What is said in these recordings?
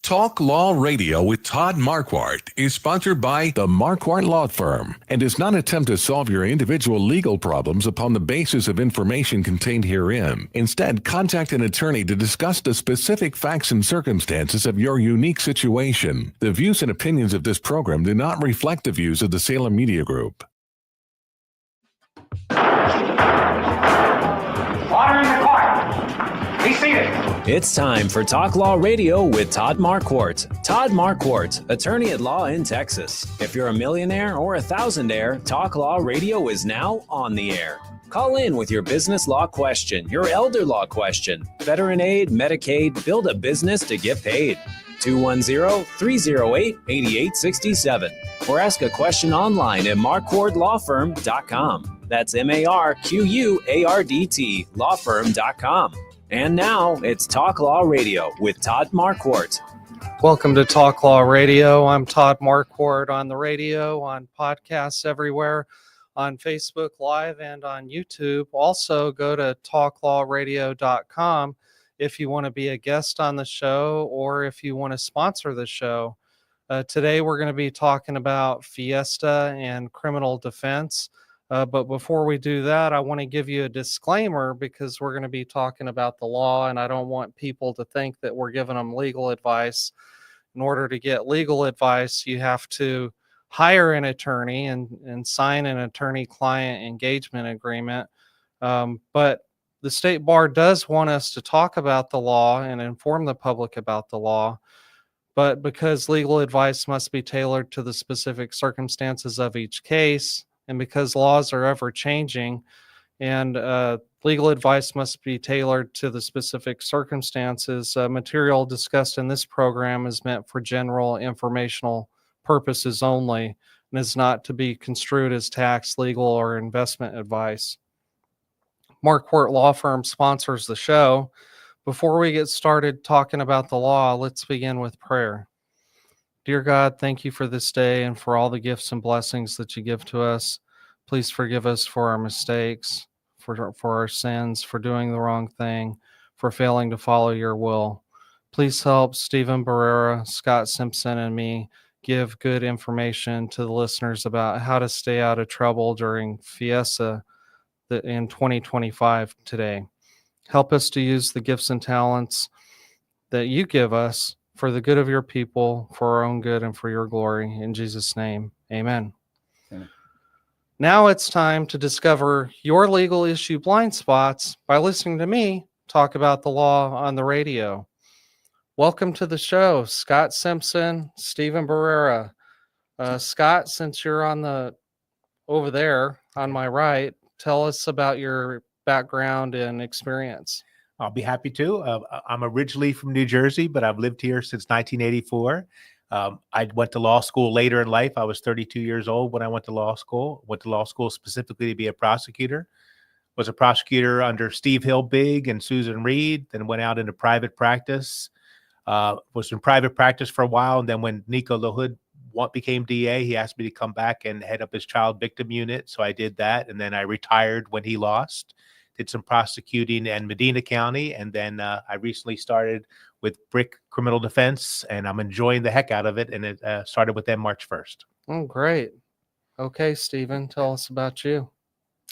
Talk Law Radio with Todd Marquardt is sponsored by the Marquardt Law Firm and does not attempt to solve your individual legal problems upon the basis of information contained herein. Instead, contact an attorney to discuss the specific facts and circumstances of your unique situation. The views and opinions of this program do not reflect the views of the Salem Media Group. Order in the court. Be seated. It's time for Talk Law Radio with Todd Marquardt. Todd Marquardt, attorney at law in Texas. If you're a millionaire or a thousandaire, Talk Law Radio is now on the air. Call in with your business law question, your elder law question, veteran aid, Medicaid, build a business to get paid. 210-308-8867. Or ask a question online at marquardtlawfirm.com. That's MARQUARDT lawfirm.com. And now it's Talk Law Radio with Todd Marquardt. Welcome to Talk Law Radio. I'm Todd Marquardt on the radio, on podcasts everywhere, on Facebook Live and on YouTube. Also, go to talklawradio.com if you want to be a guest on the show or if you want to sponsor the show. Today, we're going to be talking about Fiesta and criminal defense. But before we do that, I want to give you a disclaimer because we're going to be talking about the law, and I don't want people to think that we're giving them legal advice. In order to get legal advice, you have to hire an attorney and sign an attorney-client engagement agreement. But the State Bar does want us to talk about the law and inform the public about the law. But because legal advice must be tailored to the specific circumstances of each case, and because laws are ever changing and legal advice must be tailored to the specific circumstances, material discussed in this program is meant for general informational purposes only and is not to be construed as tax, legal, or investment advice. Marquardt Law Firm sponsors the show. Before we get started talking about the law, let's begin with prayer. Dear God, thank you for this day and for all the gifts and blessings that you give to us. Please forgive us for our mistakes, for our sins, for doing the wrong thing, for failing to follow your will. Please help Stephen Barrera, Scott Simpson, and me give good information to the listeners about how to stay out of trouble during Fiesta in 2025 today. Help us to use the gifts and talents that you give us for the good of your people, for our own good, and for your glory. In Jesus' name, amen. Amen. Now it's time to discover your legal issue blind spots by listening to me talk about the law on the radio. Welcome to the show, Scott Simpson, Stephen Barrera. Scott, since you're over there on my right, tell us about your background and experience. I'll be happy to. I'm originally from New Jersey, but I've lived here since 1984. I went to law school later in life. I was 32 years old when I went to law school. Went to law school specifically to be a prosecutor. Was a prosecutor under Steve Hilbig and Susan Reed, then went out into private practice. Was in private practice for a while, and then when Nico LaHood became DA, he asked me to come back and head up his child victim unit. So I did that, and then I retired when he lost. Did some prosecuting in Medina County, and then I recently started with Brick Criminal Defense, and I'm enjoying the heck out of it, and it started with them March 1st. Oh, great. Okay, Stephen, tell us about you.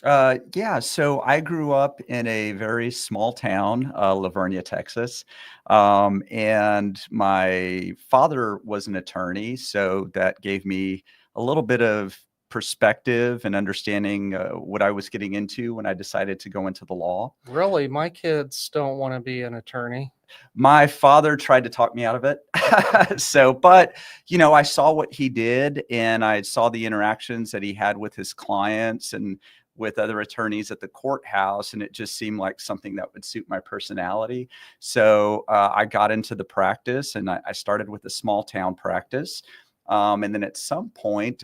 So I grew up in a very small town, Lavernia, Texas, and my father was an attorney, so that gave me a little bit of perspective and understanding what I was getting into when I decided to go into the law. Really? My kids don't want to be an attorney. My father tried to talk me out of it. But I saw what he did, and I saw the interactions that he had with his clients and with other attorneys at the courthouse, and it just seemed like something that would suit my personality. So I got into the practice, and I started with a small town practice. And then at some point,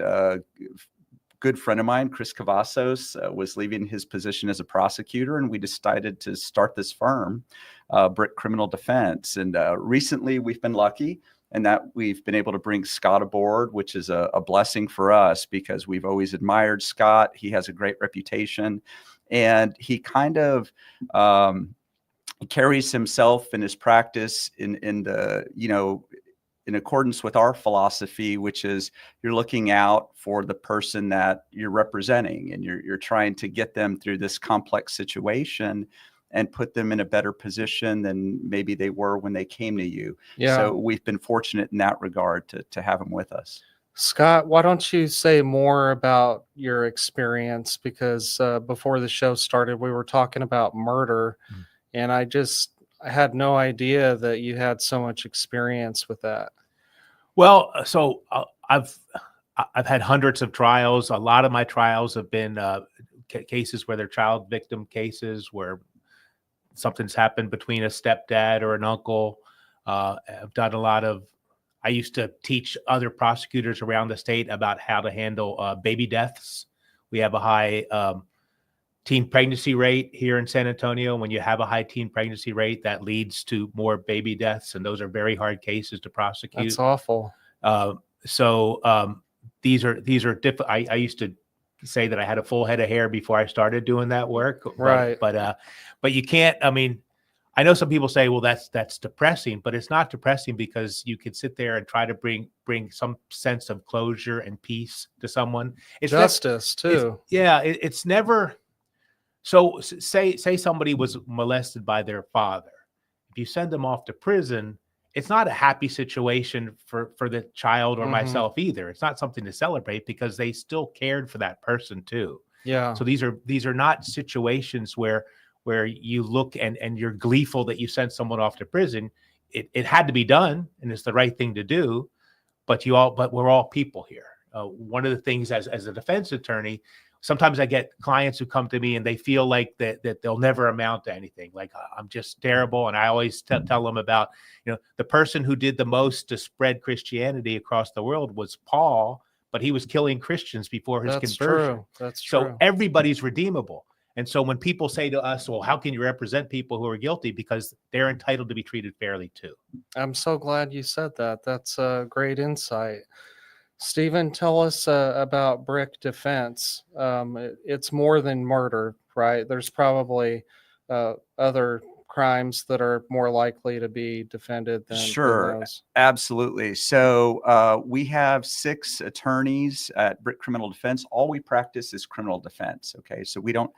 good friend of mine, Chris Cavazos, was leaving his position as a prosecutor, and we decided to start this firm, Brick Criminal Defense. And recently we've been lucky in that we've been able to bring Scott aboard, which is a blessing for us because we've always admired Scott. He has a great reputation, and he kind of carries himself in his practice in the, in accordance with our philosophy, which is you're looking out for the person that you're representing, and you're trying to get them through this complex situation and put them in a better position than maybe they were when they came to you. Yeah. So we've been fortunate in that regard to have them with us. Scott, why don't you say more about your experience? Because before the show started, we were talking about murder, and I had no idea that you had so much experience with that. Well, so I've had hundreds of trials. A lot of my trials have been cases where they're child victim cases, where something's happened between a stepdad or an uncle. I've done a lot of. I used to teach other prosecutors around the state about how to handle baby deaths. We have a high teen pregnancy rate here in San Antonio. When you have a high teen pregnancy rate, that leads to more baby deaths, and those are very hard cases to prosecute. That's awful. These are different. I used to say that I had a full head of hair before I started doing that work, right? But you can't. I mean, I know some people say, well, that's depressing, but it's not depressing because you could sit there and try to bring some sense of closure and peace to someone. It's justice too. It's never. So say somebody was molested by their father. If you send them off to prison, it's not a happy situation for the child or myself either. It's not something to celebrate because they still cared for that person too. Yeah. So these are not situations where you look and you're gleeful that you sent someone off to prison. It had to be done, and it's the right thing to do. But we're all people here. One of the things as a defense attorney, sometimes I get clients who come to me and they feel like that they'll never amount to anything. Like, I'm just terrible. And I always tell them about, the person who did the most to spread Christianity across the world was Paul, but he was killing Christians before his conversion. True. That's true. So everybody's redeemable. And so when people say to us, well, how can you represent people who are guilty? Because they're entitled to be treated fairly too. I'm so glad you said that. That's a great insight. Stephen, tell us about Brick Defense. It's more than murder, right? There's probably other crimes that are more likely to be defended than those. Absolutely. So we have 6 attorneys at Brick Criminal Defense. All we practice is criminal defense. Okay, so we don't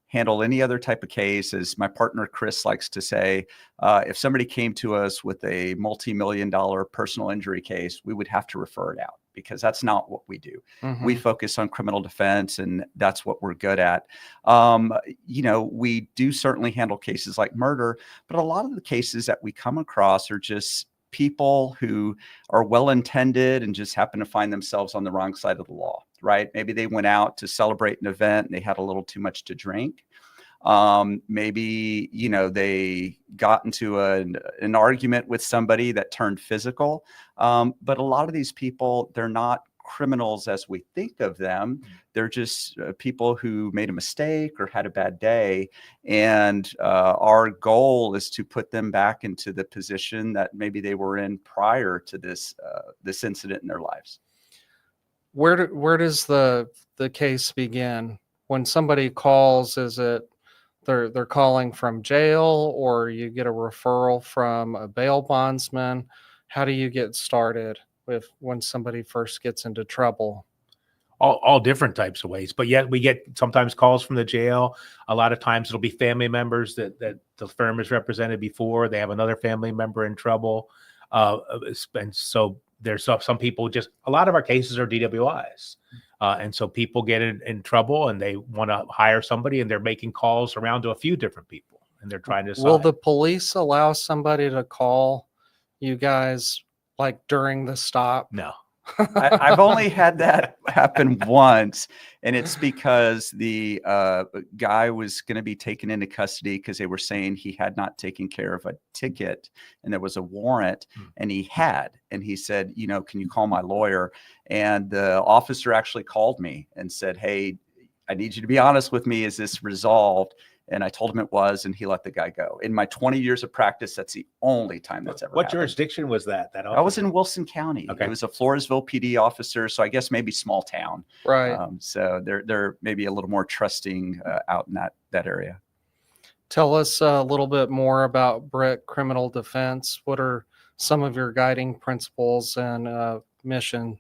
handle any other type of case. As my partner Chris likes to say, if somebody came to us with a multi-million-dollar personal injury case, we would have to refer it out, because that's not what we do. We focus on criminal defense, and that's what we're good at. We do certainly handle cases like murder, but a lot of the cases that we come across are just people who are well-intended and just happen to find themselves on the wrong side of the law, right? Maybe they went out to celebrate an event and they had a little too much to drink. Maybe, they got into an argument with somebody that turned physical. But a lot of these people, they're not criminals as we think of them. They're just people who made a mistake or had a bad day. And our goal is to put them back into the position that maybe they were in prior to this incident in their lives. Where does the case begin? When somebody calls, is it they're calling from jail, or you get a referral from a bail bondsman? How do you get started when somebody first gets into trouble? All different types of ways, but yet we get sometimes calls from the jail. A lot of times it'll be family members that the firm has represented before. They have another family member in trouble. And so there's some people, just a lot of our cases are DWIs. And so people get in trouble and they want to hire somebody, and they're making calls around to a few different people, and they're trying to decide. Will the police allow somebody to call you guys like during the stop? No. I've only had that happen once, and it's because the guy was going to be taken into custody because they were saying he had not taken care of a ticket, and there was a warrant, and he had. And he said, can you call my lawyer? And the officer actually called me and said, hey, I need you to be honest with me. Is this resolved? And I told him it was, and he let the guy go. In my 20 years of practice, that's the only time that's ever What happened. jurisdiction was that? I was in Wilson County. Okay. It was a Floresville PD officer, so I guess maybe small town. Right. So they're maybe a little more trusting out in that area. Tell us a little bit more about Brick Criminal Defense. What are some of your guiding principles and mission.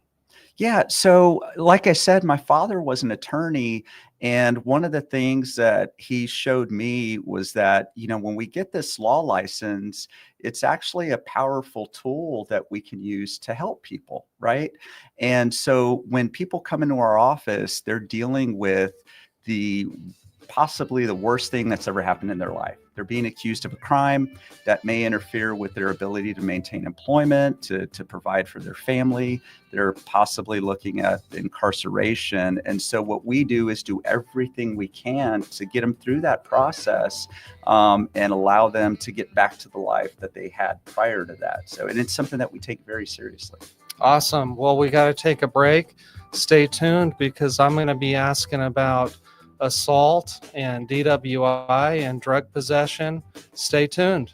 Yeah. So, like I said, my father was an attorney. And one of the things that he showed me was that, when we get this law license, it's actually a powerful tool that we can use to help people. Right. And so when people come into our office, they're dealing with possibly the worst thing that's ever happened in their life. They're being accused of a crime that may interfere with their ability to maintain employment, to provide for their family. They're possibly looking at incarceration. And so what we do is do everything we can to get them through that process and allow them to get back to the life that they had prior to that. So, and it's something that we take very seriously. Awesome. Well, we got to take a break. Stay tuned because I'm going to be asking about assault and DWI and drug possession. Stay tuned.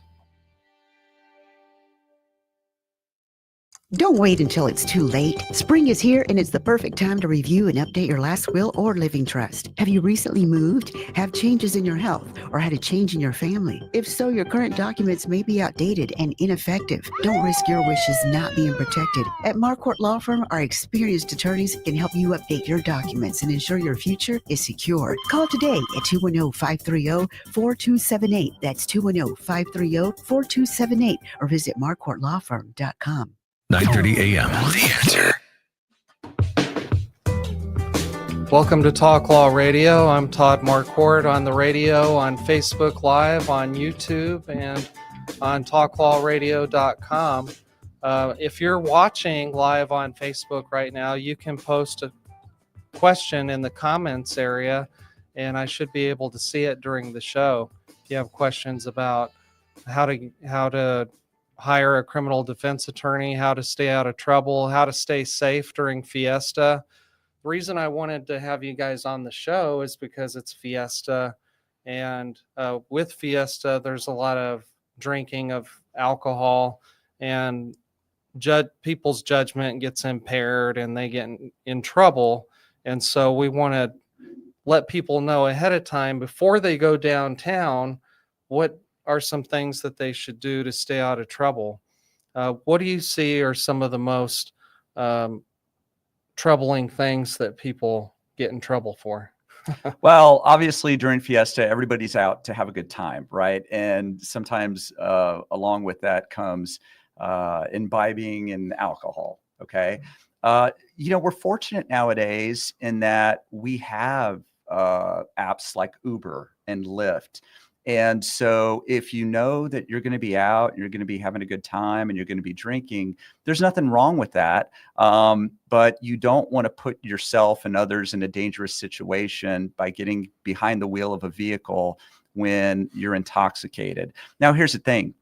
Don't wait until it's too late. Spring is here and it's the perfect time to review and update your last will or living trust. Have you recently moved, have changes in your health, or had a change in your family? If so, your current documents may be outdated and ineffective. Don't risk your wishes not being protected. At Marquardt Law Firm, our experienced attorneys can help you update your documents and ensure your future is secure. Call today at 210-530-4278. That's 210-530-4278 or visit marquardtlawfirm.com. 9:30 a.m. The Answer. Welcome to Talk Law Radio. I'm Todd Marquardt on the radio, on Facebook Live, on YouTube, and on talklawradio.com. If you're watching live on Facebook right now, you can post a question in the comments area, and I should be able to see it during the show. If you have questions about how to hire a criminal defense attorney, how to stay out of trouble, how to stay safe during Fiesta. The reason I wanted to have you guys on the show is because it's Fiesta, and with Fiesta, there's a lot of drinking of alcohol, and people's judgment gets impaired and they get in trouble. And so we want to let people know ahead of time before they go downtown what are some things that they should do to stay out of trouble. What do you see are some of the most troubling things that people get in trouble for? Well, obviously during Fiesta, everybody's out to have a good time, right? And sometimes along with that comes imbibing in alcohol, okay? We're fortunate nowadays in that we have apps like Uber and Lyft. And so if you know that you're going to be out, you're going to be having a good time, and you're going to be drinking, there's nothing wrong with that. But you don't want to put yourself and others in a dangerous situation by getting behind the wheel of a vehicle when you're intoxicated. Now, here's the thing.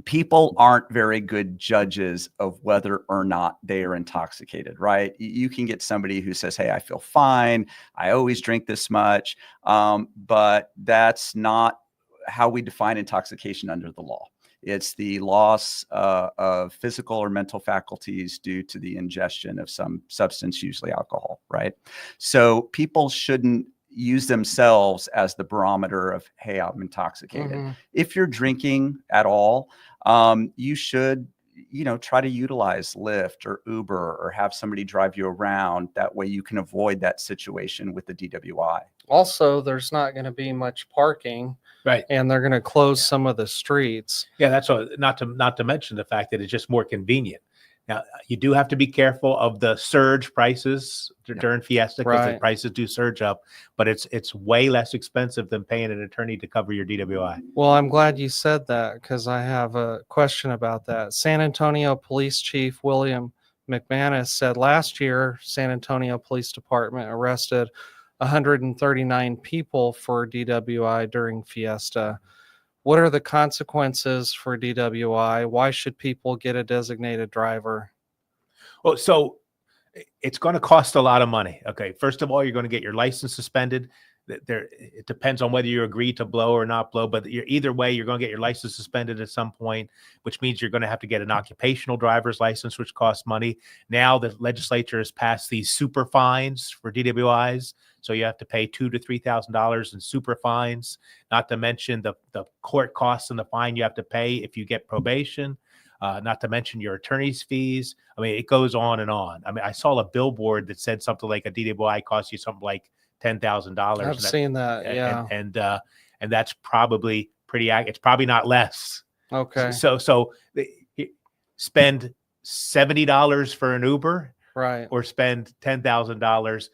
People aren't very good judges of whether or not they are intoxicated, right? You can get somebody who says, hey, I feel fine. I always drink this much. But that's not how we define intoxication under the law. It's the loss of physical or mental faculties due to the ingestion of some substance, usually alcohol, right? So people shouldn't use themselves as the barometer of, hey, I'm intoxicated. Mm-hmm. If you're drinking at all, you should, try to utilize Lyft or Uber or have somebody drive you around. That way you can avoid that situation with the DWI. Also, there's not going to be much parking, right? And they're going to close some of the streets. Yeah, that's what, not to mention the fact that it's just more convenient. Now, you do have to be careful of the surge prices during Fiesta because the prices do surge up, but it's way less expensive than paying an attorney to cover your DWI. Well, I'm glad you said that because I have a question about that. San Antonio Police Chief William McManus said last year, San Antonio Police Department arrested 139 people for DWI during Fiesta. What are the consequences for DWI? Why should people get a designated driver? Well, so it's going to cost a lot of money. Okay. First of all, you're going to get your license suspended. It depends on whether you agree to blow or not blow, but either way, you're going to get your license suspended at some point, which means you're going to have to get an occupational driver's license, which costs money. Now the legislature has passed these super fines for DWIs. So you have to pay $2,000 to $3,000 in super fines, not to mention the court costs and the fine you have to pay if you get probation. not to mention your attorney's fees. I mean, it goes on and on. I mean, I saw a billboard that said something like a DWI costs you something like $10,000. I've seen that. Yeah. And that's probably it's probably not less. Okay. So spend $70 for an Uber, Right. or spend $10,000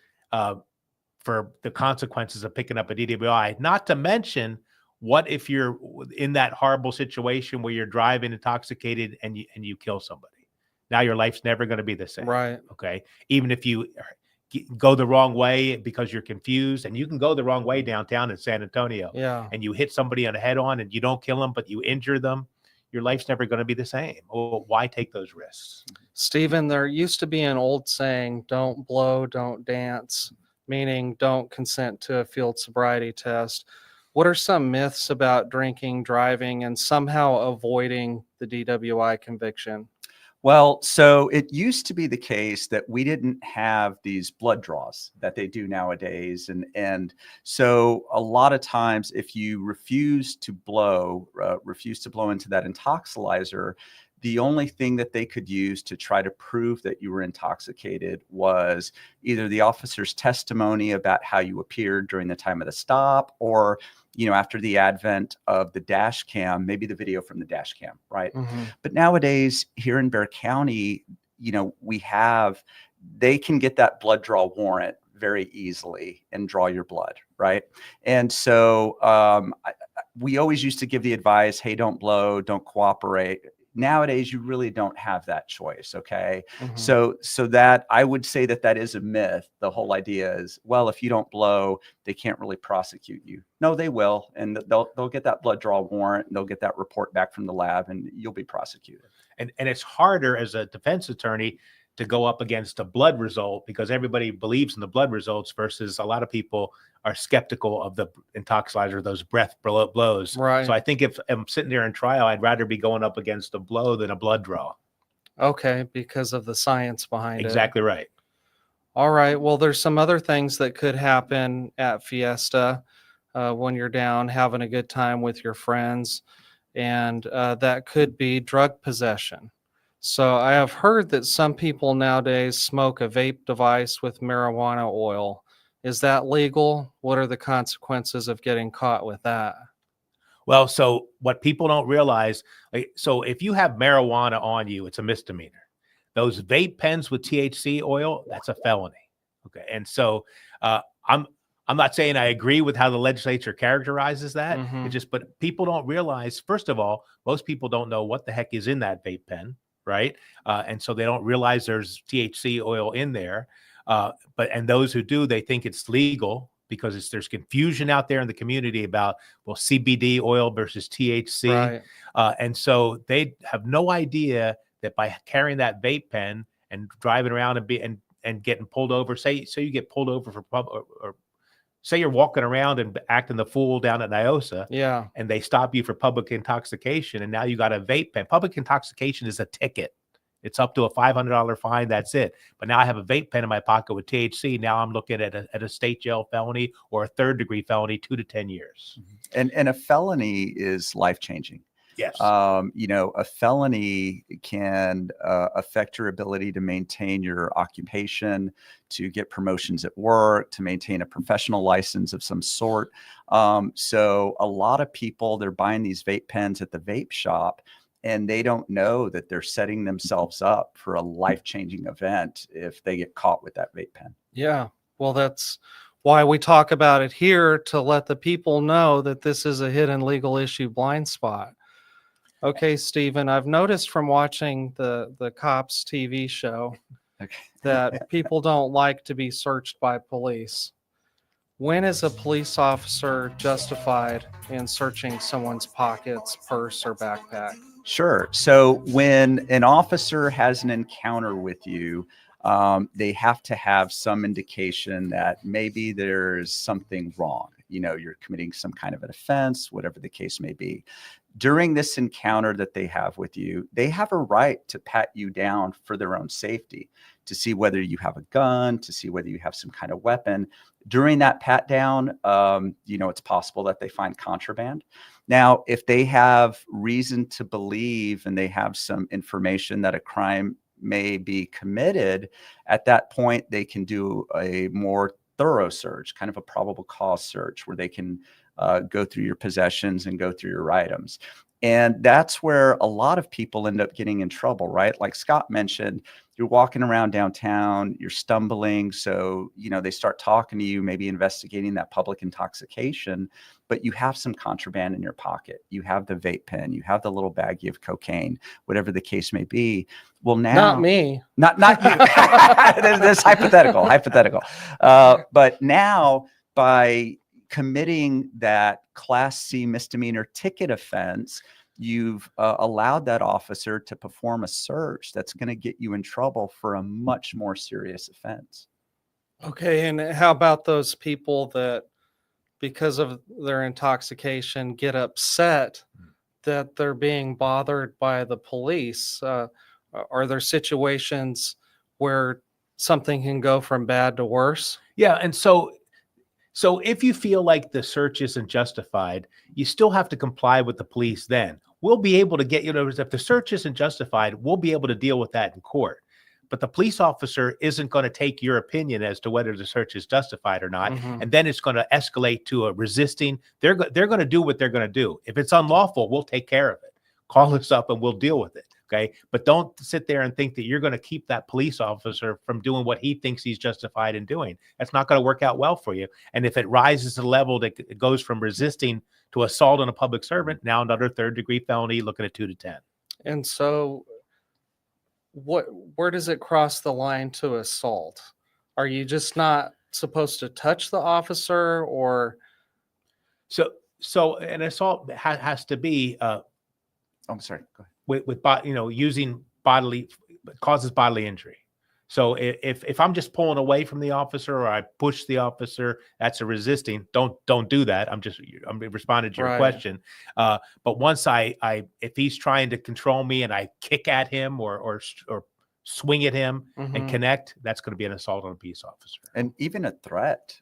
for the consequences of picking up a DWI. Not to mention, what if you're in that horrible situation where you're driving intoxicated and you kill somebody? Now your life's never going to be the same. Right. Okay. Even if you go the wrong way because you're confused, and you can go the wrong way downtown in San Antonio. Yeah. And you hit somebody on the head on and you don't kill them, but you injure them. Your life's never going to be the same. Well, why take those risks? Stephen, there used to be an old saying, don't blow, don't dance, meaning don't consent to a field sobriety test. What are some myths about drinking, driving, and somehow avoiding the DWI conviction? Well, so it used to be the case that we didn't have these blood draws that they do nowadays. And so a lot of times, if you refuse to blow into that intoxilizer, the only thing that they could use to try to prove that you were intoxicated was either the officer's testimony about how you appeared during the time of the stop, or, after the advent of the dash cam, maybe the video from the dash cam, right? Mm-hmm. But nowadays here in Bexar County, they can get that blood draw warrant very easily and draw your blood, right? And so we always used to give the advice, hey, don't blow, don't cooperate. Nowadays, you really don't have that choice. Okay. Mm-hmm. So that I would say that is a myth. The whole idea is, well, if you don't blow, they can't really prosecute you. No, they will. And they'll get that blood draw warrant, and they'll get that report back from the lab, and you'll be prosecuted. And it's harder as a defense attorney to go up against a blood result, because everybody believes in the blood results versus a lot of people are skeptical of the intoxilizer, those breath blows. Right. So I think if I'm sitting there in trial, I'd rather be going up against a blow than a blood draw. Okay, because of the science behind it. Exactly right. All right. Well, there's some other things that could happen at Fiesta when you're down having a good time with your friends, and that could be drug possession. So I have heard that some people nowadays smoke a vape device with marijuana oil. Is that legal? What are the consequences of getting caught with that? Well, so what people don't realize, so if you have marijuana on you, it's a misdemeanor. Those vape pens with THC oil, that's a felony. Okay. And so I'm not saying I agree with how the legislature characterizes that. Mm-hmm. But people don't realize, first of all, most people don't know what the heck is in that vape pen. Right. And so they don't realize there's THC oil in there. And those who do, they think it's legal because there's confusion out there in the community about, well, CBD oil versus THC. Right. And so they have no idea that by carrying that vape pen and driving around and getting pulled over, say you get pulled over for or say you're walking around and acting the fool down at NIOSA. Yeah. And they stop you for public intoxication, and now you got a vape pen. Public intoxication is a ticket. It's up to a $500 fine. That's it. But now I have a vape pen in my pocket with THC. Now I'm looking at a state jail felony or a 3rd-degree felony, 2 to 10 years. And a felony is life-changing. Yes. A felony can affect your ability to maintain your occupation, to get promotions at work, to maintain a professional license of some sort. So a lot of people, they're buying these vape pens at the vape shop, and they don't know that they're setting themselves up for a life-changing event if they get caught with that vape pen. Yeah. Well, that's why we talk about it here, to let the people know that this is a hidden legal issue blind spot. Okay, Stephen, I've noticed from watching the Cops TV show that people don't like to be searched by police. When is a police officer justified in searching someone's pockets, purse, or backpack? Sure. So when an officer has an encounter with you, they have to have some indication that maybe there's something wrong. You're committing some kind of an offense, whatever the case may be. During this encounter that they have with you, they have a right to pat you down for their own safety, to see whether you have a gun, to see whether you have some kind of weapon. During that pat down, it's possible that they find contraband. Now, if they have reason to believe and they have some information that a crime may be committed, at that point, they can do a more thorough search, kind of a probable cause search, where they can go through your possessions and go through your items. And that's where a lot of people end up getting in trouble, right? Like Scott mentioned, you're walking around downtown, you're stumbling. So, they start talking to you, maybe investigating that public intoxication, but you have some contraband in your pocket. You have the vape pen, you have the little baggie of cocaine, whatever the case may be. Well, now, Not me. Not you. This hypothetical. But now, by committing that Class C misdemeanor ticket offense, you've allowed that officer to perform a search that's going to get you in trouble for a much more serious offense. Okay, and how about those people that, because of their intoxication, get upset that they're being bothered by the police? Are there situations where something can go from bad to worse? Yeah, and so if you feel like the search isn't justified, you still have to comply with the police then. We'll be able to get, if the search isn't justified, we'll be able to deal with that in court. But the police officer isn't going to take your opinion as to whether the search is justified or not. Mhm. And then it's going to escalate to a resisting. They're going to do what they're going to do. If it's unlawful, we'll take care of it. Call us up and we'll deal with it. Okay. But don't sit there and think that you're going to keep that police officer from doing what he thinks he's justified in doing. That's not going to work out well for you. And if it rises to the level that it goes from resisting to assault on a public servant, now another 3rd-degree felony, looking at 2 to 10. And so where does it cross the line to assault? Are you just not supposed to touch the officer, or? So an assault has to be, I'm sorry. Go ahead. With using causes bodily injury. So if I'm just pulling away from the officer or I push the officer, that's a resisting. Don't do that. I'm responding to your question. But once if he's trying to control me and I kick at him or swing at him and connect, that's going to be an assault on a peace officer. And even a threat.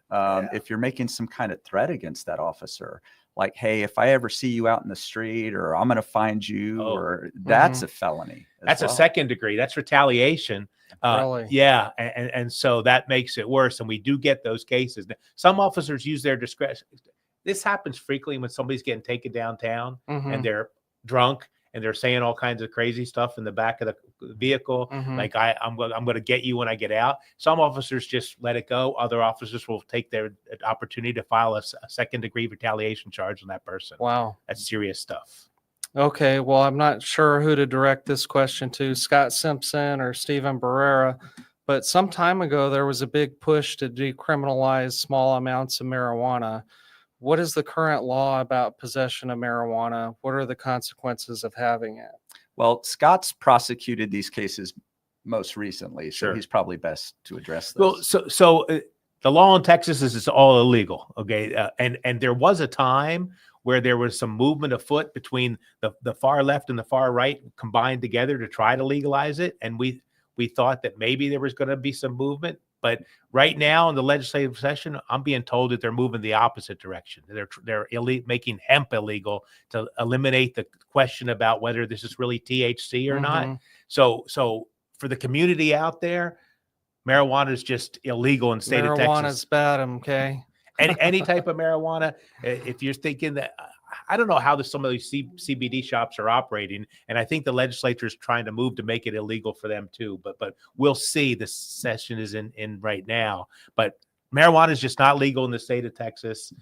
If you're making some kind of threat against that officer, like, hey, if I ever see you out in the street, or I'm going to find you, or that's a felony. That's a 2nd degree. That's retaliation. Really? Yeah. And so that makes it worse. And we do get those cases. Some officers use their discretion. This happens frequently when somebody's getting taken downtown and they're drunk and they're saying all kinds of crazy stuff in the back of the vehicle. Like, I'm going to get you when I get out. Some officers just let it go. Other officers will take their opportunity to file a 2nd-degree retaliation charge on that person. Wow. That's serious stuff. Okay, well, I'm not sure who to direct this question to, Scott Simpson or Stephen Barrera, but some time ago there was a big push to decriminalize small amounts of marijuana. What is the current law about possession of marijuana? What are the consequences of having it? Well, Scott's prosecuted these cases most recently, so he's probably best to address this. Well, so the law in Texas is it's all illegal. Okay, and there was a time where there was some movement afoot between the far left and the far right combined together to try to legalize it, and we thought that maybe there was going to be some movement. But right now in the legislative session, I'm being told that they're moving the opposite direction. They're making hemp illegal to eliminate the question about whether this is really THC or not. So for the community out there, marijuana is just illegal in the state of Texas. Marijuana's bad, okay? Any type of marijuana. If you're thinking that, I don't know how some of these CBD shops are operating, and I think the legislature is trying to move to make it illegal for them too. But we'll see. This session is in right now. But marijuana is just not legal in the state of Texas,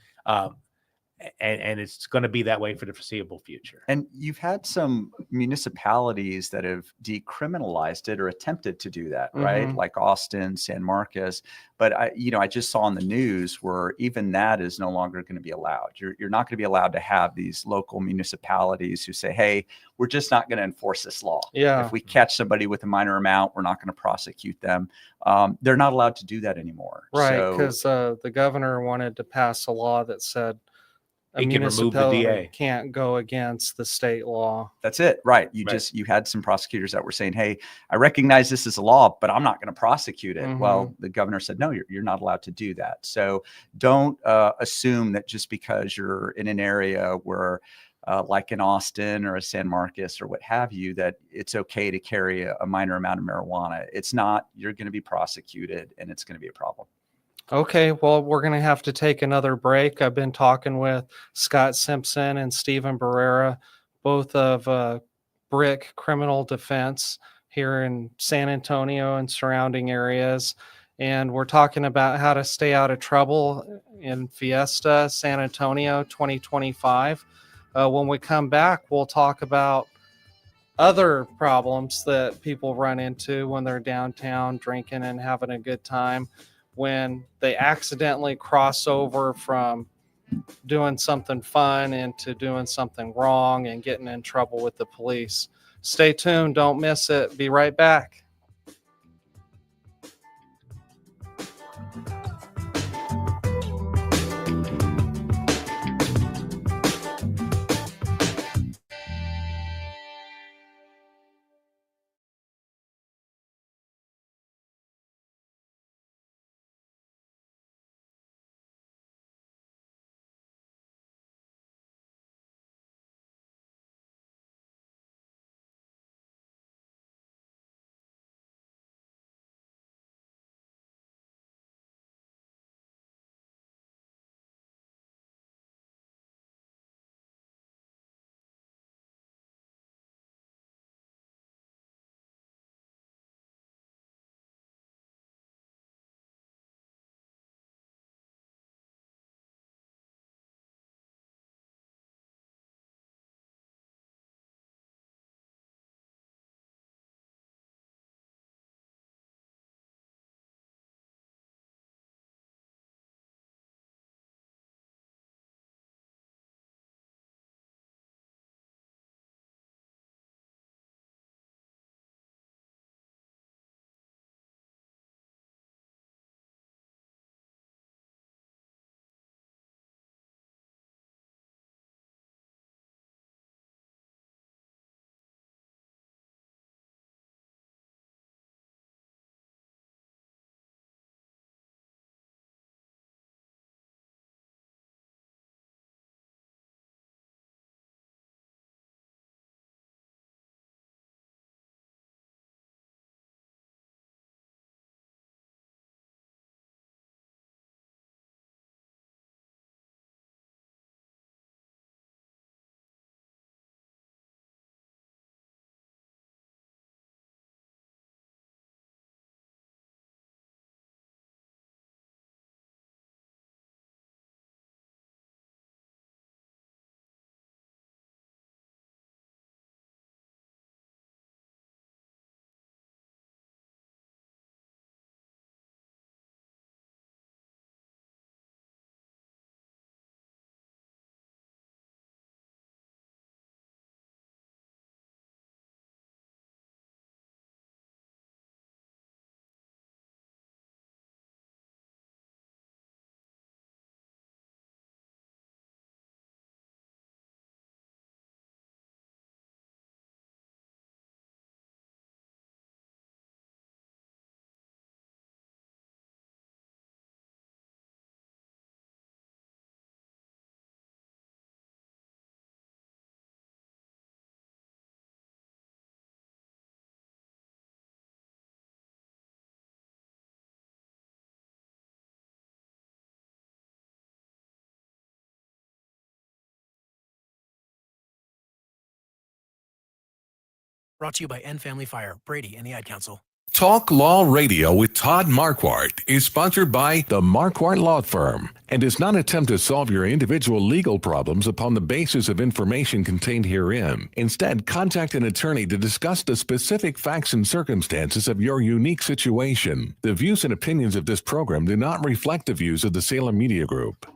and it's going to be that way for the foreseeable future. And you've had some municipalities that have decriminalized it or attempted to do that, right? Like Austin, San Marcos. But I just saw on the news where even that is no longer going to be allowed. You're not going to be allowed to have these local municipalities who say, hey, we're just not going to enforce this law. Yeah. If we catch somebody with a minor amount, we're not going to prosecute them. They're not allowed to do that anymore. Right, because the governor wanted to pass a law that said a He can remove the municipality DA. can't go against the state law. That's it. Right. You had some prosecutors that were saying, hey, I recognize this is a law, but I'm not going to prosecute it. Well, the governor said, no, you're not allowed to do that. So don't assume that just because you're in an area where like in Austin or a San Marcos or what have you, that it's okay to carry a minor amount of marijuana. It's not. You're going to be prosecuted, and it's going to be a problem. Okay, well, we're going to have to take another break. I've been talking with Scott Simpson and Stephen Barrera, both of Brick Criminal Defense here in San Antonio and surrounding areas. And we're talking about how to stay out of trouble in Fiesta, San Antonio 2025. When we come back, we'll talk about other problems that people run into when they're downtown drinking and having a good time, when they accidentally cross over from doing something fun into doing something wrong and getting in trouble with the police. Stay tuned. Don't miss it. Be right back. Brought to you by N Family Fire, Brady, and the Ad Council. Talk Law Radio with Todd Marquardt is sponsored by the Marquardt Law Firm and does not attempt to solve your individual legal problems upon the basis of information contained herein. Instead, contact an attorney to discuss the specific facts and circumstances of your unique situation. The views and opinions of this program do not reflect the views of the Salem Media Group.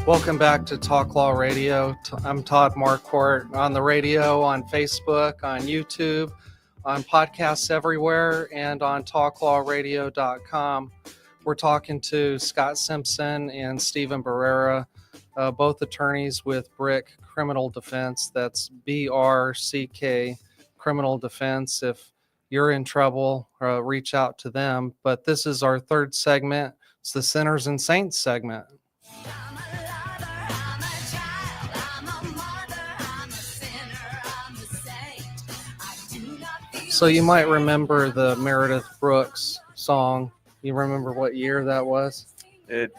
Welcome back to Talk Law Radio. I'm Todd Marquardt, on the radio, on Facebook, on YouTube, on podcasts everywhere, and on talklawradio.com. We're talking to Scott Simpson and Stephen Barrera, both attorneys with Brick Criminal Defense. That's BRCK Criminal Defense. If you're in trouble, reach out to them. But this is our third segment. It's the Sinners and Saints segment. I'm a lover, I'm a child, I'm a So you might remember the Meredith Brooks song. You remember what year that was?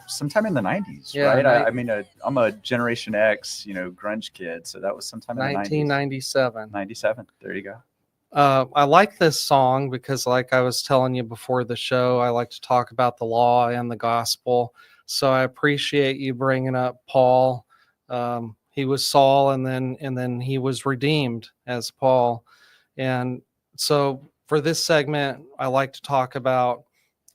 Sometime in the 90s, Yeah, right? I mean, I'm a Generation X, grunge kid. So that was sometime in the 90s. 1997. 97. There you go. I like this song because, like I was telling you before the show, I like to talk about the law and the gospel. So I appreciate you bringing up Paul. He was Saul, and then he was redeemed as Paul. And so for this segment, I like to talk about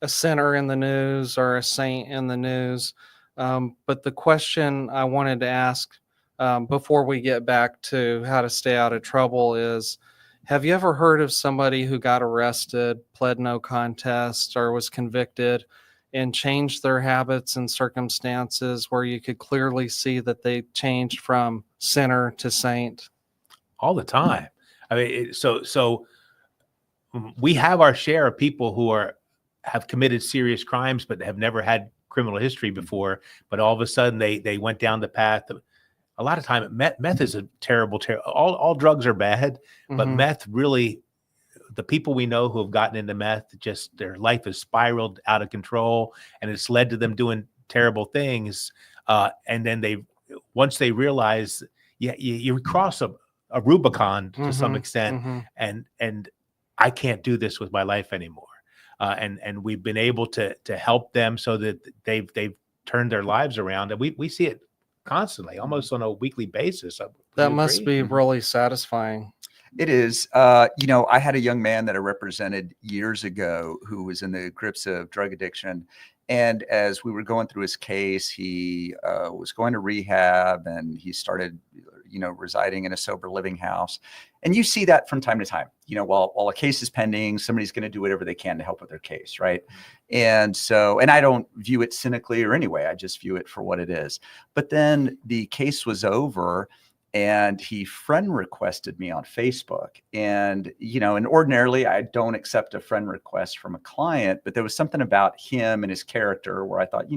a sinner in the news or a saint in the news. But the question I wanted to ask before we get back to how to stay out of trouble is, have you ever heard of somebody who got arrested, pled no contest, or was convicted and changed their habits and circumstances where you could clearly see that they changed from sinner to saint? All the time. I mean, so we have our share of people who have committed serious crimes, but have never had criminal history before. But all of a sudden, they went down the path. A lot of time, meth is a terrible. All drugs are bad, but meth really. The people we know who have gotten into meth, just their life has spiraled out of control, and it's led to them doing terrible things. And then once they realize, you cross a Rubicon to some extent, and I can't do this with my life anymore. And we've been able to help them so that they've turned their lives around, and we see it constantly, almost on a weekly basis. That must be really satisfying. It is. I had a young man that I represented years ago who was in the grips of drug addiction. And as we were going through his case, he was going to rehab, and he started, residing in a sober living house. And you see that from time to time, while a case is pending, somebody's going to do whatever they can to help with their case. Right. And so, and I don't view it cynically or anyway, I just view it for what it is. But then the case was over, and he friend requested me on Facebook. And, and ordinarily I don't accept a friend request from a client, but there was something about him and his character where I thought,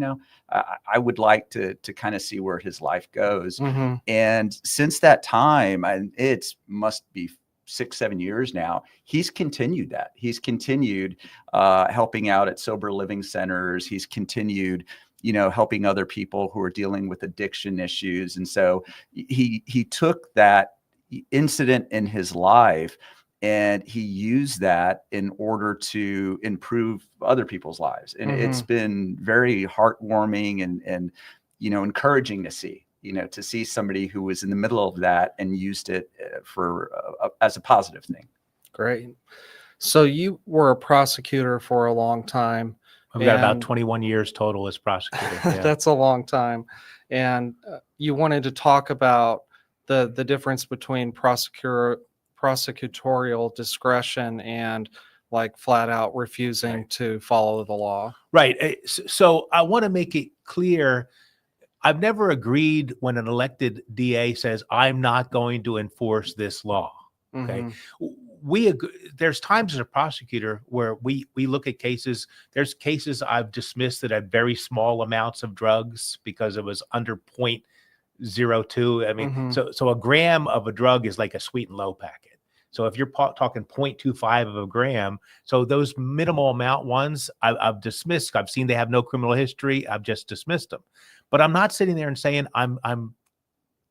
I would like to kind of see where his life goes. And since that time, and it must be 6-7 years now, he's continued that. He's continued helping out at sober living centers. He's continued helping other people who are dealing with addiction issues. And so he took that incident in his life and he used that in order to improve other people's lives. And it's been very heartwarming and encouraging to see somebody who was in the middle of that and used it as a positive thing. Great. So you were a prosecutor for a long time. I've got about 21 years total as prosecutor. Yeah. That's a long time. And you wanted to talk about the difference between prosecutorial discretion and like flat out refusing to follow the law. Right. So I want to make it clear. I've never agreed when an elected DA says, I'm not going to enforce this law. Okay. There's times as a prosecutor where we look at cases. There's cases I've dismissed that had very small amounts of drugs because it was under 0.02. I mean, so a gram of a drug is like a sweet and low packet. So if you're talking 0.25 of a gram, so those minimal amount ones I've dismissed. I've seen they have no criminal history. I've just dismissed them. But I'm not sitting there and saying I'm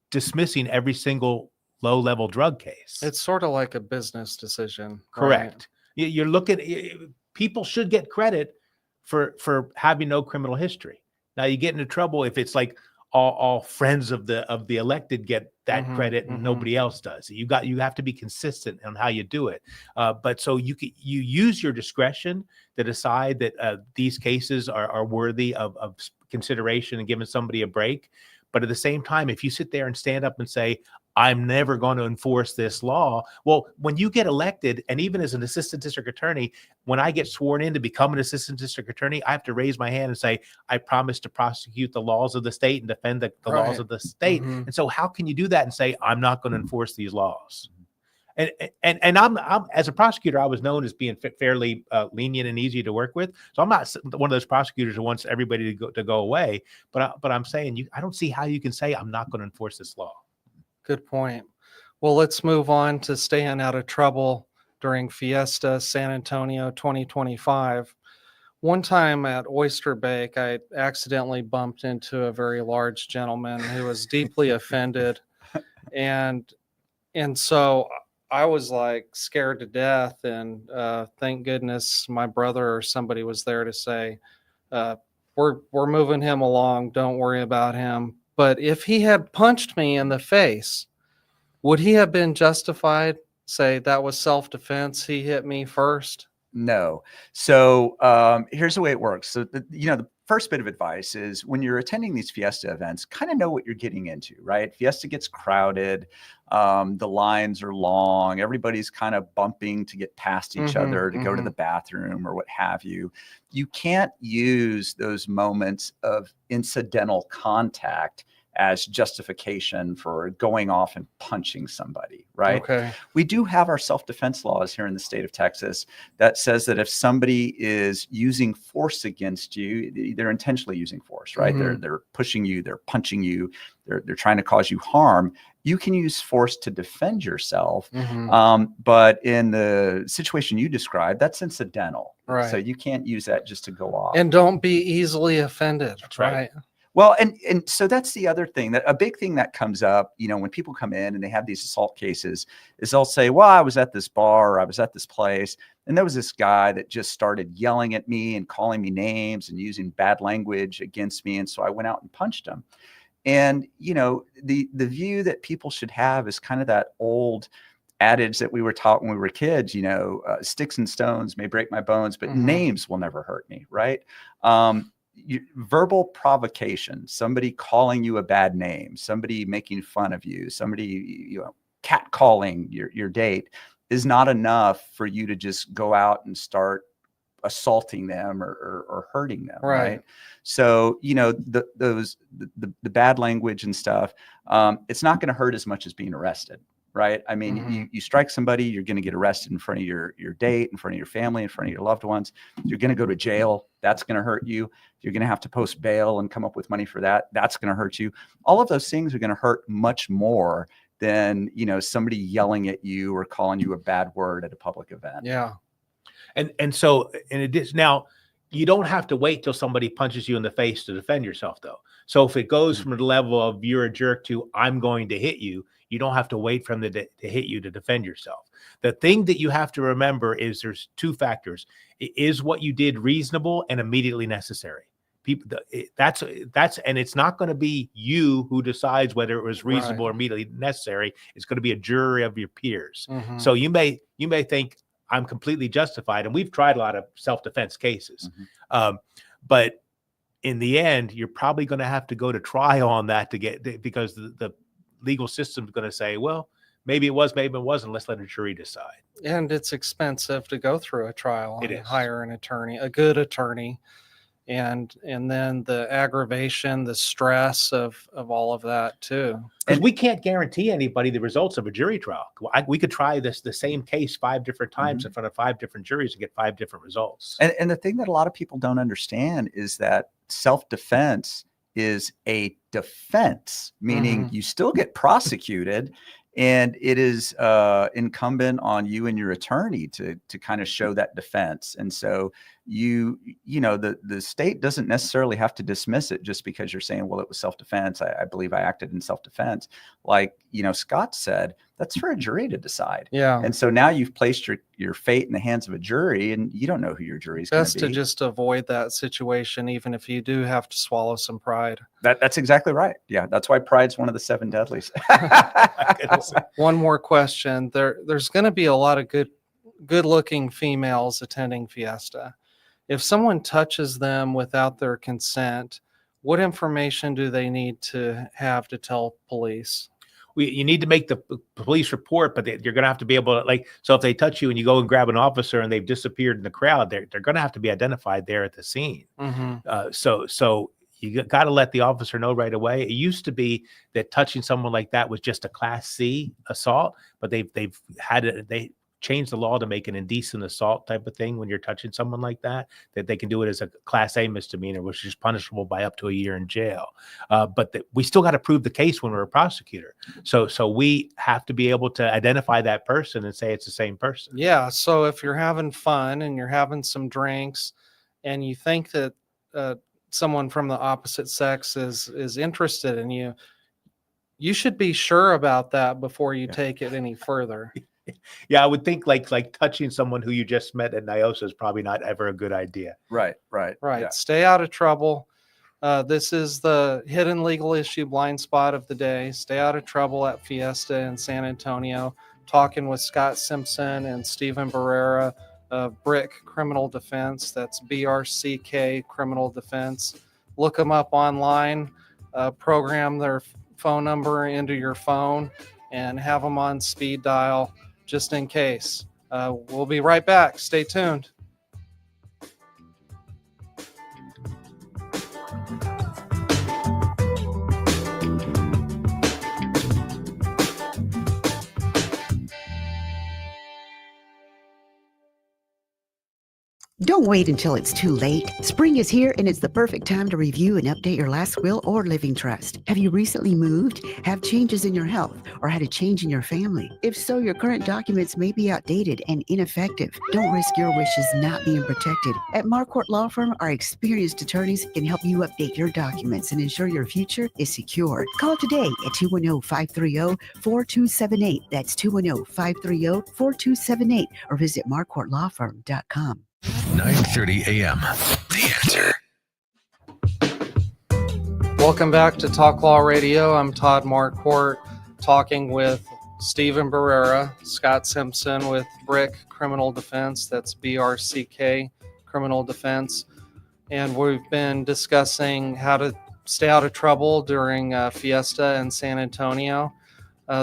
dismissing every single low-level drug case. It's sort of like a business decision. Correct. Right? You're looking. People should get credit for having no criminal history. Now you get into trouble if it's like all friends of the elected get that credit and nobody else does. You have to be consistent on how you do it. But so you use your discretion to decide that these cases are worthy of consideration and giving somebody a break. But at the same time, if you sit there and stand up and say, I'm never going to enforce this law. Well, when you get elected, and even as an assistant district attorney, when I get sworn in to become an assistant district attorney, I have to raise my hand and say, I promise to prosecute the laws of the state and defend the laws of the state. And so how can you do that and say, I'm not going to enforce these laws? And I'm as a prosecutor, I was known as being fairly lenient and easy to work with. So I'm not one of those prosecutors who wants everybody to go away. But I'm saying I don't see how you can say I'm not going to enforce this law. Good point. Well, let's move on to staying out of trouble. during Fiesta San Antonio 2025. One time at Oyster Bake, I accidentally bumped into a very large gentleman who was deeply offended, and so I was like scared to death. And thank goodness my brother or somebody was there to say, "We're moving him along. Don't worry about him." But if he had punched me in the face, would he have been justified? Say that was self-defense. He hit me first. No. So here's the way it works. So, the first bit of advice is when you're attending these Fiesta events, kind of know what you're getting into, right? Fiesta gets crowded. The lines are long. Everybody's kind of bumping to get past each other to go to the bathroom or what have you. You can't use those moments of incidental contact as justification for going off and punching somebody, right? Okay. We do have our self-defense laws here in the state of Texas that says that if somebody is using force against you, they're intentionally using force, right? They're pushing you, they're punching you, they're trying to cause you harm. You can use force to defend yourself. But in the situation you described, that's incidental. Right. So you can't use that just to go off. And don't be easily offended. That's right. Well, and so that's the other thing, that a big thing that comes up, when people come in and they have these assault cases, is they'll say, well, I was at this bar, or I was at this place, and there was this guy that just started yelling at me and calling me names and using bad language against me. And so I went out and punched him. And, the view that people should have is kind of that old adage that we were taught when we were kids, sticks and stones may break my bones, but names will never hurt me, right? Verbal provocation, somebody calling you a bad name, somebody making fun of you, somebody, catcalling your date is not enough for you to just go out and start assaulting them or hurting them. Right. So, the bad language and stuff, it's not going to hurt as much as being arrested. Right. I mean, you strike somebody, you're going to get arrested in front of your date, in front of your family, in front of your loved ones. You're going to go to jail. That's going to hurt you. You're going to have to post bail and come up with money for that. That's going to hurt you. All of those things are going to hurt much more than, somebody yelling at you or calling you a bad word at a public event. Yeah. And so in addition, now you don't have to wait till somebody punches you in the face to defend yourself, though. So if it goes from the level of you're a jerk to I'm going to hit you, you don't have to wait for them to hit you to defend yourself. The thing that you have to remember is there's two factors. Is what you did reasonable and immediately necessary? That's and it's not going to be you who decides whether it was reasonable or immediately necessary. It's going to be a jury of your peers. So you may think I'm completely justified, and we've tried a lot of self-defense cases, but in the end, you're probably going to have to go to trial on that because the legal system is going to say, well, maybe it was, maybe it wasn't. Let's let a jury decide. And it's expensive to go through a trial It and is. hire an attorney, a good attorney. And then the aggravation, the stress of all of that too. Because we can't guarantee anybody the results of a jury trial. We could try the same case 5 different times in front of 5 different juries and get 5 different results. And the thing that a lot of people don't understand is that self-defense is a defense, meaning you still get prosecuted, and it is incumbent on you and your attorney to kind of show that defense. And so the state doesn't necessarily have to dismiss it just because you're saying, well, it was self-defense. I believe I acted in self-defense. Like, Scott said, that's for a jury to decide. Yeah. And so now you've placed your fate in the hands of a jury, and you don't know who your jury is going to be. Best to just avoid that situation, even if you do have to swallow some pride. That's exactly right. Yeah. That's why pride's one of the 7 deadlies. One more question. There's going to be a lot of good-looking females attending Fiesta. If someone touches them without their consent, what information do they need to have to tell police? You need to make the police report, but you're going to have to be able to, so if they touch you and you go and grab an officer and they've disappeared in the crowd, they're going to have to be identified there at the scene. So you got to let the officer know right away. It used to be that touching someone like that was just a Class C assault, but they've had it. changed the law to make an indecent assault type of thing when you're touching someone like that they can do it as a Class A misdemeanor, which is punishable by up to a year in jail. But we still got to prove the case when we're a prosecutor. So we have to be able to identify that person and say it's the same person. Yeah. So if you're having fun and you're having some drinks and you think that someone from the opposite sex is interested in you, you should be sure about that before you take it any further. Yeah, I would think like touching someone who you just met at NIOSA is probably not ever a good idea. Right. Right. Yeah. Stay out of trouble. This is the hidden legal issue blind spot of the day. Stay out of trouble at Fiesta in San Antonio. Talking with Scott Simpson and Stephen Barrera of BRIC Criminal Defense. That's BRCK Criminal Defense. Look them up online. Program their phone number into your phone and have them on speed dial just in case. We'll be right back. Stay tuned. Don't wait until it's too late. Spring is here and it's the perfect time to review and update your last will or living trust. Have you recently moved, have changes in your health, or had a change in your family? If so, your current documents may be outdated and ineffective. Don't risk your wishes not being protected. At Marquardt Law Firm, our experienced attorneys can help you update your documents and ensure your future is secure. Call today at 210-530-4278. That's 210-530-4278 or visit marquardtlawfirm.com. 9:30 a.m. The Answer. Welcome back to Talk Law Radio. I'm Todd Marquardt, talking with Stephen Barrera, Scott Simpson with BRIC Criminal Defense. That's BRCK Criminal Defense. And we've been discussing how to stay out of trouble during Fiesta in San Antonio.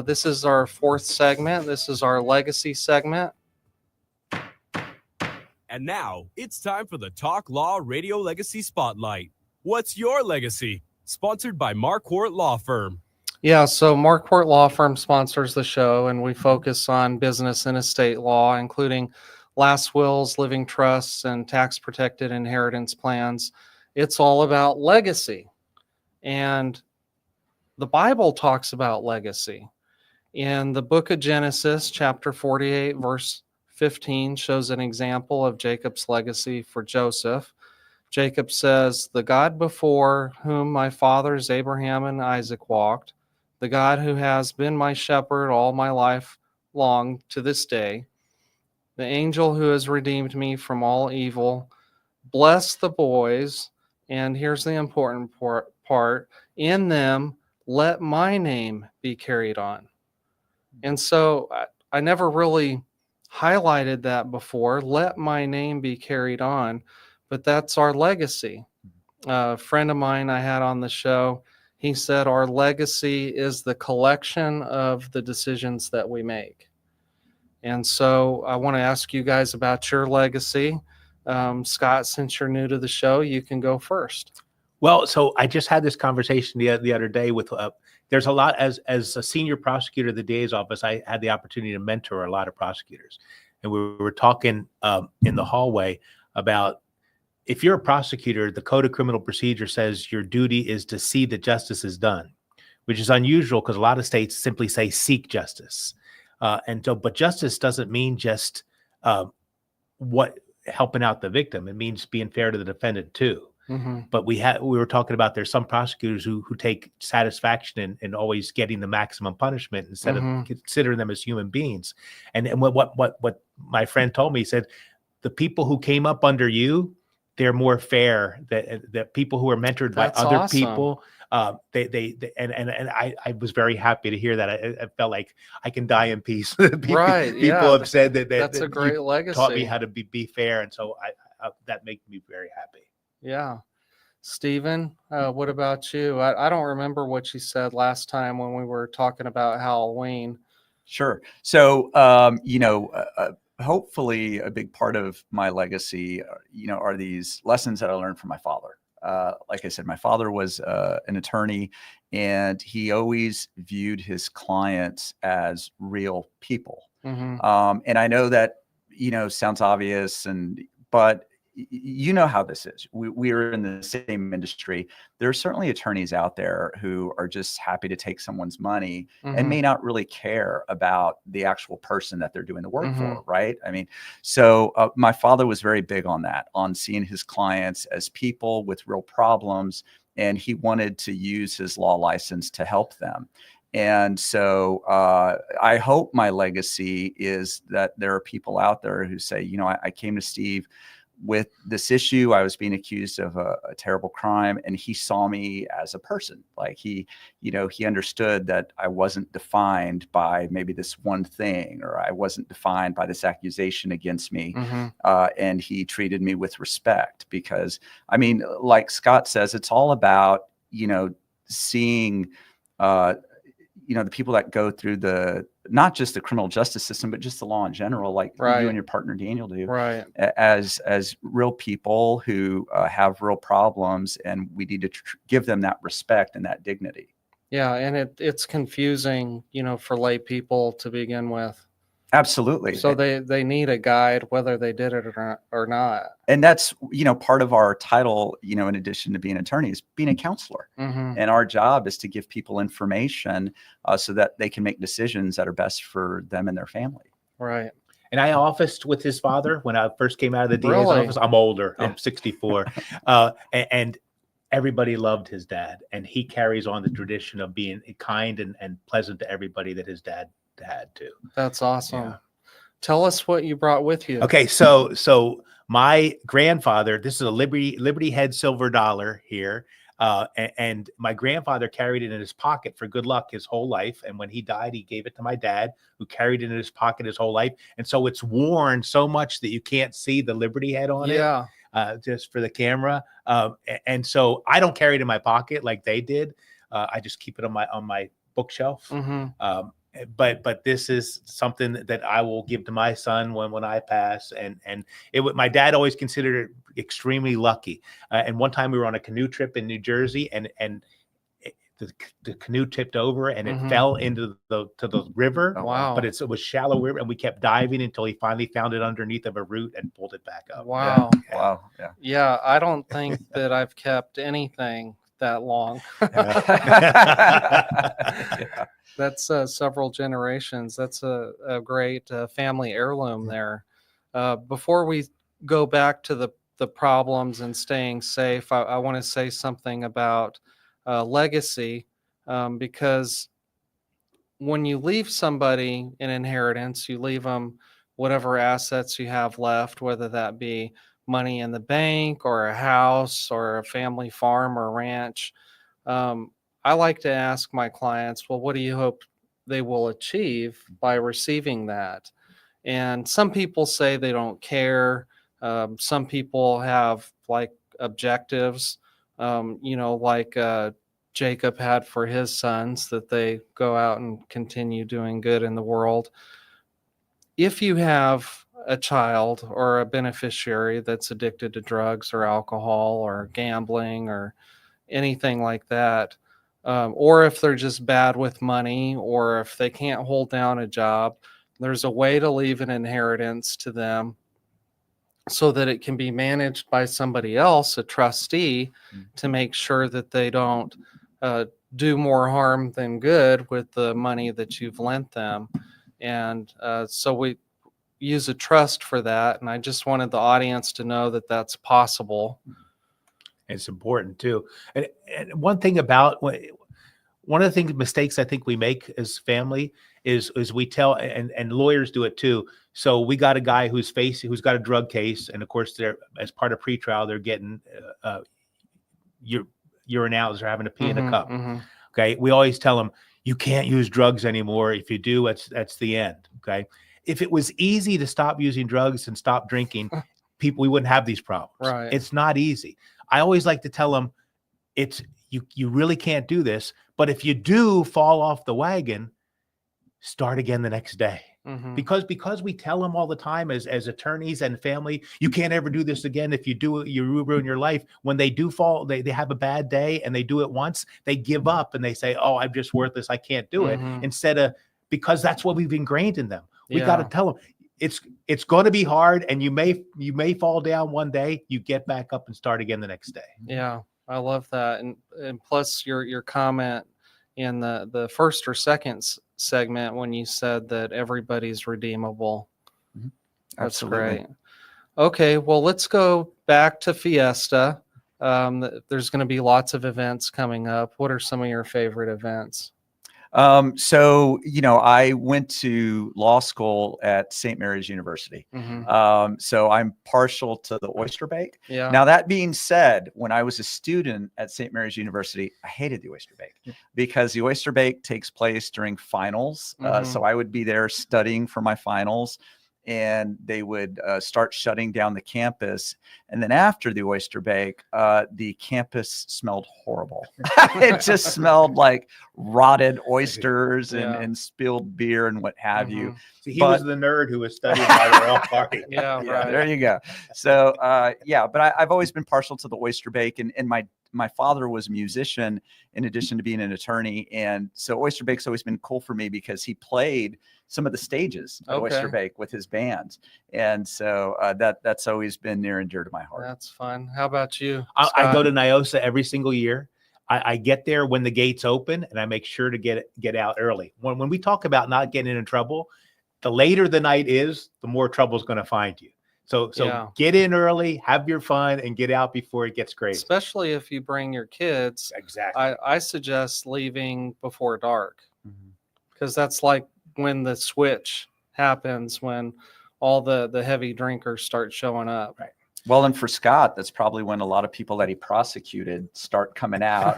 This is our fourth segment. This is our legacy segment. And now it's time for the Talk Law Radio Legacy Spotlight. What's your legacy? Sponsored by Marquardt Law Firm. Yeah, so Marquardt Law Firm sponsors the show, and we focus on business and estate law, including last wills, living trusts, and tax-protected inheritance plans. It's all about legacy. And the Bible talks about legacy. In the book of Genesis, chapter 48, verse 15 shows an example of Jacob's legacy for Joseph. Jacob says, "The God before whom my fathers Abraham and Isaac walked, the God who has been my shepherd all my life long to this day, the angel who has redeemed me from all evil, bless the boys," and here's the important part, "in them let my name be carried on." And so I never really highlighted that before. Let my name be carried on, but that's our legacy. A friend of mine I had on the show, he said our legacy is the collection of the decisions that we make. And so I want to ask you guys about your legacy. Scott, since you're new to the show, you can go first. Well, so I just had this conversation the other day with there's a lot as a senior prosecutor of the DA's office. I had the opportunity to mentor a lot of prosecutors, and we were talking in the hallway about, if you're a prosecutor, the Code of Criminal Procedure says your duty is to see that justice is done, which is unusual because a lot of states simply say seek justice. But justice doesn't mean just helping out the victim. It means being fair to the defendant too. Mm-hmm. But we were talking about there's some prosecutors who take satisfaction in always getting the maximum punishment instead of considering them as human beings. And what my friend told me, he said, the people who came up under you, they're more fair. That people who are mentored by other awesome. people, I was very happy to hear that. I felt like I can die in peace. People have said that's a great legacy. Taught me how to be fair, and so that makes me very happy. Yeah. Stephen, what about you? I don't remember what you said last time when we were talking about Halloween. Sure. So, hopefully a big part of my legacy, are these lessons that I learned from my father. Like I said, my father was an attorney, and he always viewed his clients as real people. And I know that, sounds obvious, but you know how this is. We are in the same industry. There are certainly attorneys out there who are just happy to take someone's money and may not really care about the actual person that they're doing the work for, right? I mean, so my father was very big on that, on seeing his clients as people with real problems, and he wanted to use his law license to help them. And so I hope my legacy is that there are people out there who say, I came to Steve with this issue. I was being accused of a terrible crime, and he saw me as a person. Like he understood that I wasn't defined by maybe this one thing, or I wasn't defined by this accusation against me. And he treated me with respect, because I mean, like Scott says, it's all about, seeing, the people that go through not just the criminal justice system, but just the law in general, like you and your partner Daniel do, as real people who have real problems, and we need to give them that respect and that dignity. Yeah, and it's confusing, for lay people to begin with. Absolutely. So they need a guide, whether they did it or not. And that's, part of our title, in addition to being an attorney, is being a counselor. And our job is to give people information so that they can make decisions that are best for them and their family. Right. And I officed with his father when I first came out of the DA's office. I'm older. I'm 64. And everybody loved his dad. And he carries on the tradition of being kind and pleasant to everybody that his dad had to. That's awesome. Yeah. Tell us what you brought with you. Okay, so my grandfather, this is a Liberty Head silver dollar here, and my grandfather carried it in his pocket for good luck his whole life. And when he died, he gave it to my dad, who carried it in his pocket his whole life. And so it's worn so much that you can't see the Liberty Head on it, just for the camera. And so I don't carry it in my pocket like they did. I just keep it on my bookshelf. But this is something that I will give to my son when I pass. And my dad always considered it extremely lucky. And one time we were on a canoe trip in New Jersey, and the canoe tipped over and it fell into the river. Oh, wow. But it was shallow river, and we kept diving until he finally found it underneath of a root and pulled it back up. Wow. Yeah. Wow. Yeah. Yeah. I don't think that I've kept anything that long. That's several generations. That's a great family heirloom there. Before we go back to the problems and staying safe, I want to say something about legacy, because when you leave somebody an inheritance, you leave them whatever assets you have left, whether that be money in the bank or a house or a family farm or ranch. I like to ask my clients, well, what do you hope they will achieve by receiving that? And some people say they don't care. Some people have like objectives, like Jacob had for his sons, that they go out and continue doing good in the world. If you have a child or a beneficiary that's addicted to drugs or alcohol or gambling or anything like that, or if they're just bad with money, or if they can't hold down a job, there's a way to leave an inheritance to them so that it can be managed by somebody else, a trustee, to make sure that they don't do more harm than good with the money that you've lent them. And so we use a trust for that. And I just wanted the audience to know that that's possible. It's important too. And one of the mistakes I think we make as family is we tell, and lawyers do it too. So we got a guy who's got a drug case, and of course they're, as part of pretrial, they're getting urinalysis, they're having to pee in a cup. Okay, we always tell them, you can't use drugs anymore. If you do, that's the end. Okay, if it was easy to stop using drugs and stop drinking, we wouldn't have these problems. Right. It's not easy. I always like to tell them, you really can't do this, but if you do fall off the wagon, start again the next day. Because we tell them all the time as attorneys and family, you can't ever do this again. If you do it, you ruin your life. When they do fall, they have a bad day and they do it once, they give up and they say, oh, I'm just worthless, I can't do it. Instead of, because that's what we've ingrained in them. We got to Yeah. tell them it's going to be hard, and you may fall down one day. You get back up and start again the next day. Yeah, I love that, and plus your comment in the first or second segment when you said that everybody's redeemable. Mhm. That's Absolutely. great. Okay, well, let's go back to Fiesta. There's going to be lots of events coming up. What are some of your favorite events? So, I went to law school at St. Mary's University. So I'm partial to the oyster bake. Yeah. Now, that being said, when I was a student at St. Mary's University, I hated the oyster bake because the oyster bake takes place during finals. So I would be there studying for my finals, and they would start shutting down the campus. And then after the oyster bake, the campus smelled horrible. It just smelled like rotted oysters and spilled beer and what have you. See, he was the nerd who was studying by the wrong party. Yeah, right. There you go. So, but I've always been partial to the oyster bake, and my father was a musician in addition to being an attorney. And so oyster bake's always been cool for me because he played some of the stages at Oyster Bake with his band. And so that's always been near and dear to my heart. That's fun. How about you? I go to Niosa every single year. I get there when the gates open, and I make sure to get out early. When we talk about not getting in trouble, the later the night is, the more trouble is going to find you. So get in early, have your fun, and get out before it gets crazy. Especially if you bring your kids. Exactly. I suggest leaving before dark, because that's like when the switch happens, when all the heavy drinkers start showing up. Right. Well, and for Scott, that's probably when a lot of people that he prosecuted start coming out.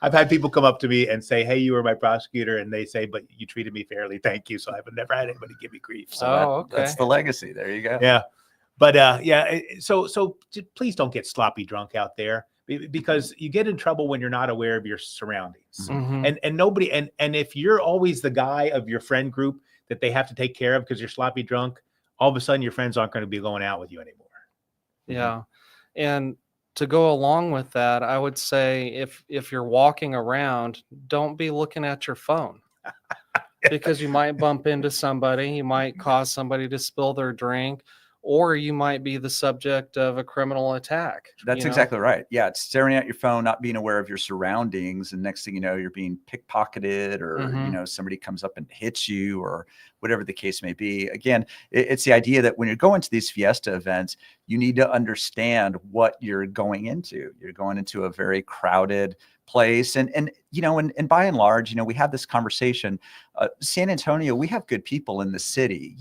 I've had people come up to me and say, "Hey, you were my prosecutor," and they say, "But you treated me fairly, thank you." So I've never had anybody give me grief. So that's the legacy. There you go. Yeah, but so please don't get sloppy drunk out there, because you get in trouble when you're not aware of your surroundings. And nobody, and if you're always the guy of your friend group that they have to take care of because you're sloppy drunk, all of a sudden your friends aren't going to be going out with you anymore. Yeah. And to go along with that, I would say if you're walking around, don't be looking at your phone because you might bump into somebody, you might cause somebody to spill their drink, or you might be the subject of a criminal attack. That's exactly right. Yeah, it's staring at your phone, not being aware of your surroundings, and next thing you know, you're being pickpocketed, or somebody comes up and hits you, or whatever the case may be. Again, it's the idea that when you're going to these Fiesta events, you need to understand what you're going into. You're going into a very crowded place, and by and large, we have this conversation. San Antonio, we have good people in the city.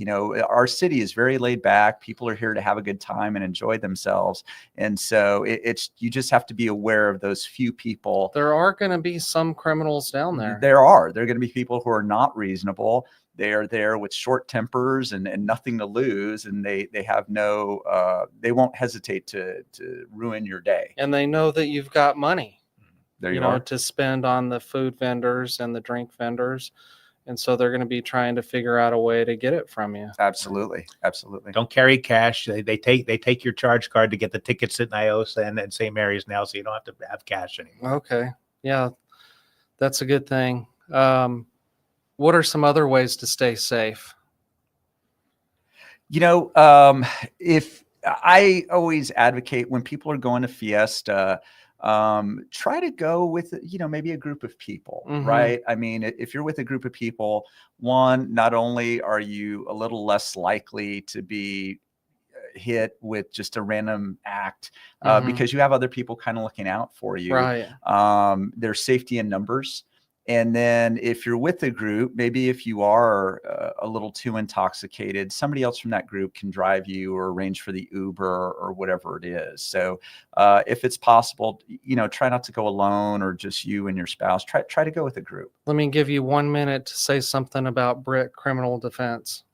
Our city is very laid back. People are here to have a good time and enjoy themselves, and so you just have to be aware of those few people. There are going to be some criminals down there. There are going to be people who are not reasonable. They are there with short tempers and nothing to lose, and they have they won't hesitate to ruin your day. And they know that you've got money. There you are. To spend on the food vendors and the drink vendors. And so they're going to be trying to figure out a way to get it from you. Absolutely. Absolutely. Don't carry cash. They take your charge card to get the tickets at Niosa and St. Mary's now, so you don't have to have cash anymore. Okay. Yeah, that's a good thing. What are some other ways to stay safe? If I always advocate when people are going to Fiesta, try to go with, maybe a group of people, right? I mean, if you're with a group of people, one, not only are you a little less likely to be hit with just a random act, because you have other people kind of looking out for you. Right. There's safety in numbers. And then if you're with a group, maybe if you are a little too intoxicated, somebody else from that group can drive you or arrange for the Uber or whatever it is. So if it's possible, try not to go alone or just you and your spouse. Try to go with a group. Let me give you 1 minute to say something about BRIC Criminal Defense.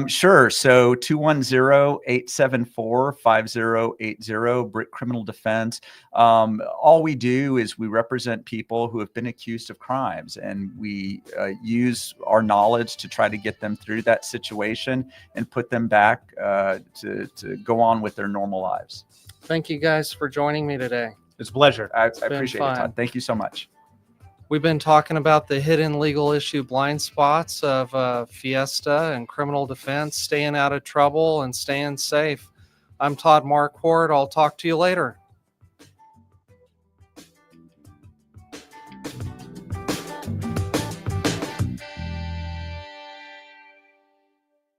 Sure. So 210-874-5080, BRIC Criminal Defense. All we do is we represent people who have been accused of crimes, and we use our knowledge to try to get them through that situation and put them back to go on with their normal lives. Thank you guys for joining me today. It's a pleasure. I appreciate it, Todd. Thank you so much. We've been talking about the hidden legal issue blind spots of Fiesta and criminal defense, staying out of trouble and staying safe. I'm Todd Marquardt. I'll talk to you later.